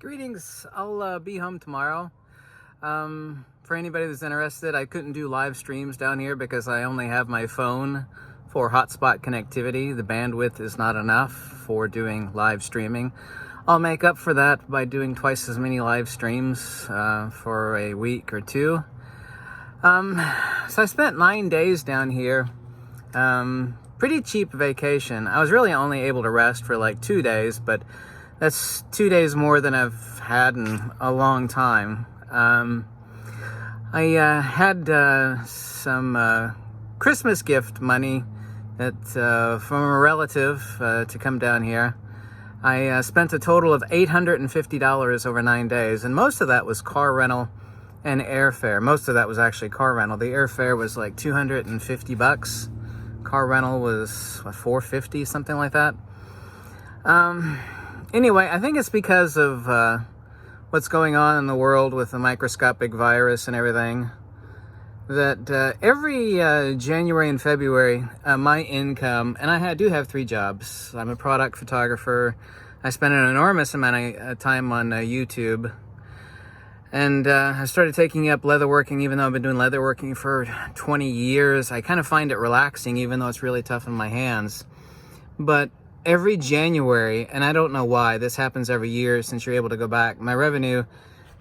Greetings. I'll be home tomorrow. For anybody that's interested, I couldn't do live streams down here because I only have my phone for hotspot connectivity. The bandwidth is not enough for doing live streaming. I'll make up for that by doing twice as many live streams for a week or two. So I spent 9 days down here. Pretty cheap vacation. I was really only able to rest for like 2 days, but that's 2 days more than I've had in a long time. I had some Christmas gift money from a relative to come down here. I spent a total of $850 over 9 days, and most of that was car rental and airfare. Most of that was actually car rental. The airfare was like $250. Car rental was what, $450, something like that. Anyway, I think it's because of what's going on in the world with the microscopic virus and everything, that every January and February, my income, and I do have 3 jobs. I'm a product photographer. I spend an enormous amount of time on YouTube. And I started taking up leatherworking, even though I've been doing leatherworking for 20 years. I kind of find it relaxing, even though it's really tough on my hands. But every January, and I don't know why, this happens every year since you're able to go back, my revenue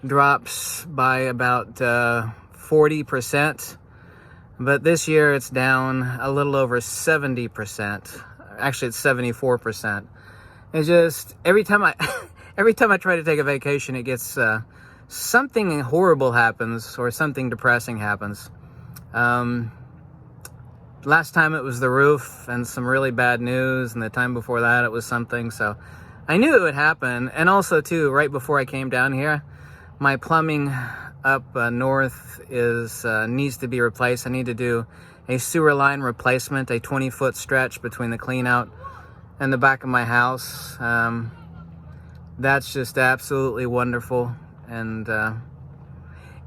drops by about 40%. But this year it's down a little over 70%. Actually, it's 74%. It's just every time I try to take a vacation, it gets something horrible happens or something depressing happens. Last time it was the roof and some really bad news, and the time before that it was something. So I knew it would happen. And also too, right before I came down here, my plumbing up north needs to be replaced. I need to do a sewer line replacement, a 20-foot stretch between the clean out and the back of my house. That's just absolutely wonderful. And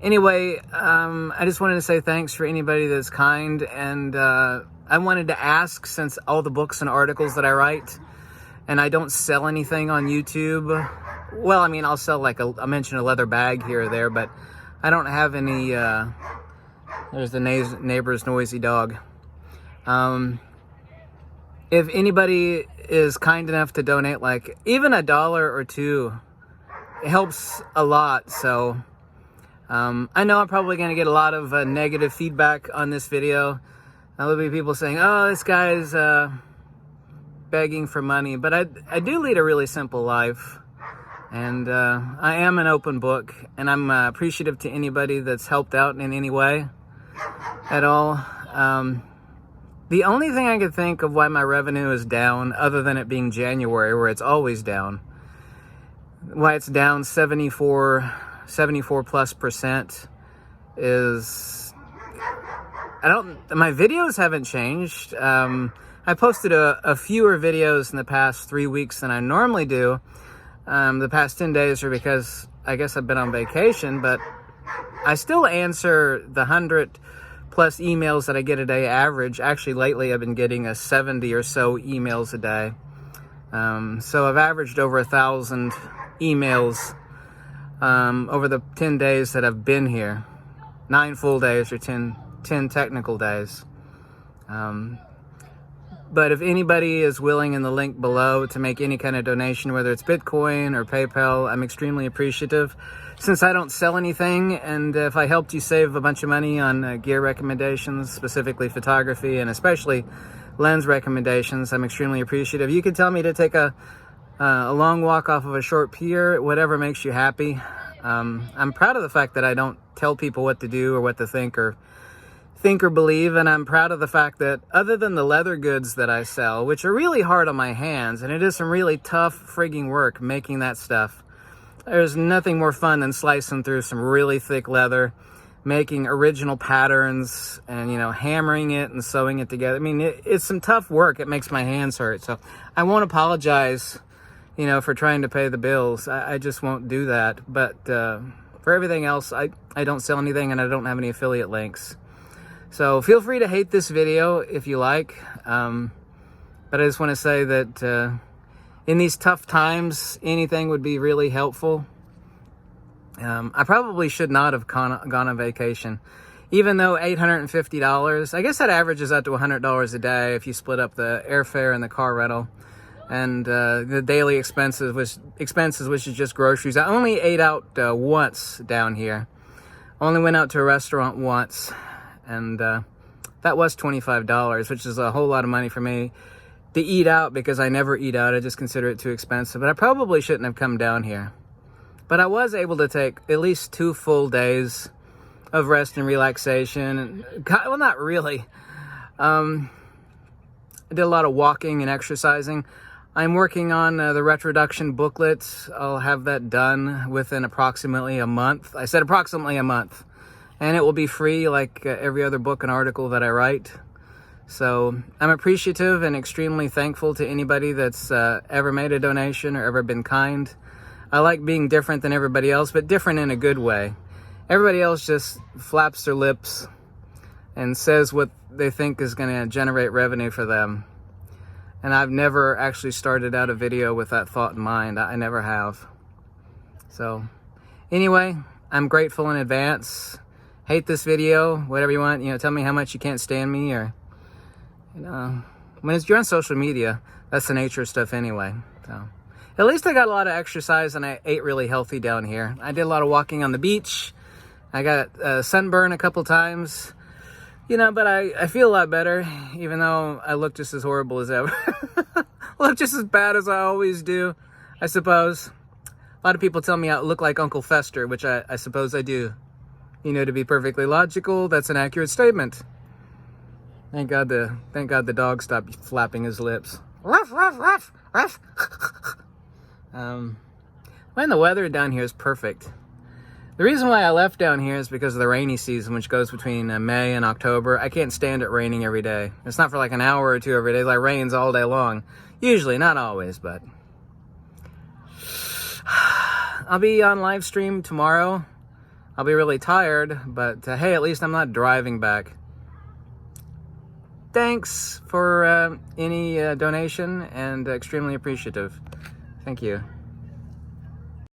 anyway, I just wanted to say thanks for anybody that's kind. And I wanted to ask, since all the books and articles that I write, and I don't sell anything on YouTube. Well, I mean, I'll sell I mentioned a leather bag here or there, but I don't have any, there's the neighbor's noisy dog. If anybody is kind enough to donate, like even $1 or $2, it helps a lot. So I know I'm probably going to get a lot of negative feedback on this video. There'll be people saying, oh, this guy's begging for money. But I do lead a really simple life. And I am an open book. And I'm appreciative to anybody that's helped out in any way at all. The only thing I could think of why my revenue is down, other than it being January, where it's always down, why it's down 74 plus percent, is my videos haven't changed. I posted a fewer videos in the past 3 weeks than I normally do. The past 10 days are because I guess I've been on vacation, but I still answer the 100 plus emails that I get a day average. Actually, lately I've been getting 70 or so emails a day. So I've averaged over 1,000 emails over the 10 days that I've been here. 9 full days or 10 technical days. But if anybody is willing in the link below to make any kind of donation, whether it's Bitcoin or PayPal, I'm extremely appreciative. Since I don't sell anything, and if I helped you save a bunch of money on gear recommendations, specifically photography and especially lens recommendations, I'm extremely appreciative. You can tell me to take a long walk off of a short pier, whatever makes you happy. I'm proud of the fact that I don't tell people what to do or what to think or believe, and I'm proud of the fact that other than the leather goods that I sell, which are really hard on my hands, and it is some really tough frigging work making that stuff, there's nothing more fun than slicing through some really thick leather, making original patterns, and hammering it and sewing it together. I mean, it's some tough work. It makes my hands hurt. So I won't apologize for trying to pay the bills. I just won't do that. But for everything else, I don't sell anything, and I don't have any affiliate links. So feel free to hate this video if you like. But I just want to say that in these tough times, anything would be really helpful. I probably should not have gone on vacation. Even though $850, I guess that averages out to $100 a day if you split up the airfare and the car rental and the daily expenses, which is just groceries. I only ate out once down here. Only went out to a restaurant once, and that was $25, which is a whole lot of money for me to eat out because I never eat out. I just consider it too expensive. But I probably shouldn't have come down here. But I was able to take at least 2 full days of rest and relaxation. Well, not really. I did a lot of walking and exercising. I'm working on the retroduction booklet. I'll have that done within approximately a month. I said approximately a month. And it will be free like every other book and article that I write. So I'm appreciative and extremely thankful to anybody that's ever made a donation or ever been kind. I like being different than everybody else, but different in a good way. Everybody else just flaps their lips and says what they think is going to generate revenue for them. And I've never actually started out a video with that thought in mind. I never have. So anyway, I'm grateful in advance. Hate this video, whatever you want. Tell me how much you can't stand me, or when you're on social media, that's the nature of stuff anyway. So at least I got a lot of exercise and I ate really healthy down here. I did a lot of walking on the beach. I got sunburn a couple times, but I feel a lot better, even though I look just as horrible as ever. Look just as bad as I always do, I suppose. A lot of people tell me I look like Uncle Fester, which I suppose I do. To be perfectly logical, that's an accurate statement. Thank God the dog stopped flapping his lips. Ruff, ruff, ruff, ruff. Man, the weather down here is perfect. The reason why I left down here is because of the rainy season, which goes between May and October. I can't stand it raining every day. It's not for like an hour or two every day. It like rains all day long. Usually, not always, but I'll be on live stream tomorrow. I'll be really tired, but hey, at least I'm not driving back. Thanks for any donation, and extremely appreciative. Thank you.